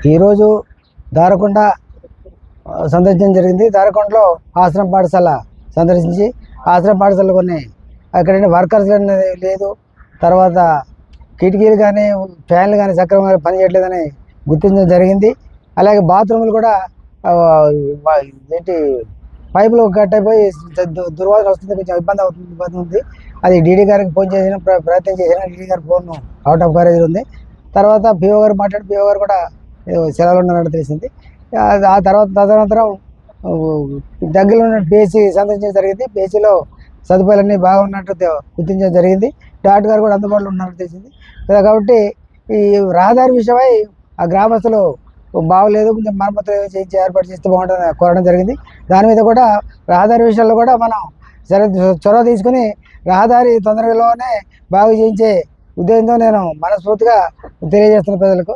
ఈరోజు దారకొండ సందర్శించడం జరిగింది. దారకొండలో ఆశ్రమ పాఠశాల సందర్శించి ఆశ్రమ పాఠశాలలో కొన్ని అక్కడ వర్కర్స్ అనేది లేదు, తర్వాత కిటికీలు కానీ ఫ్యాన్లు కానీ సక్రమంగా పనిచేయట్లేదని గుర్తించడం జరిగింది. అలాగే బాత్రూములు కూడా ఏంటి పైపులు కట్ అయిపోయి దుర్వాసన వస్తుంది, కొంచెం ఇబ్బంది ఉంది. అది డీడీ గారికి ఫోన్ చేసిన ప్రయత్నం చేసిన డీడీ గారి ఫోన్ అవుట్ ఆఫ్ కవరేజ్ ఉంది. తర్వాత పిఓ గారు మాట్లాడి పిఓ గారు కూడా సెలవులు ఉన్నారని తెలిసింది. ఆ తర్వాత తదనంతరం దగ్గరలో ఉన్న పిహెచ్సి సందర్శించడం జరిగింది. పిహెచ్సిలో సదుపాయాలన్నీ బాగున్నట్టు గుర్తించడం జరిగింది. డాక్టర్ గారు కూడా అందుబాటులో ఉన్నారని తెలిసింది. కాబట్టి ఈ రహదారి విషయమై ఆ గ్రామస్తులు బాగలేదు, కొంచెం మరమ్మతులు చేయించి ఏర్పాటు చేస్తే బాగుంటుందని కోరడం జరిగింది. దాని మీద కూడా రహదారి విషయాల్లో కూడా మనం చొరవ తీసుకుని రహదారి తొందరలోనే బాగు చేయించే ఉద్దేశంతో నేను మనస్ఫూర్తిగా తెలియజేస్తున్న ప్రజలకు.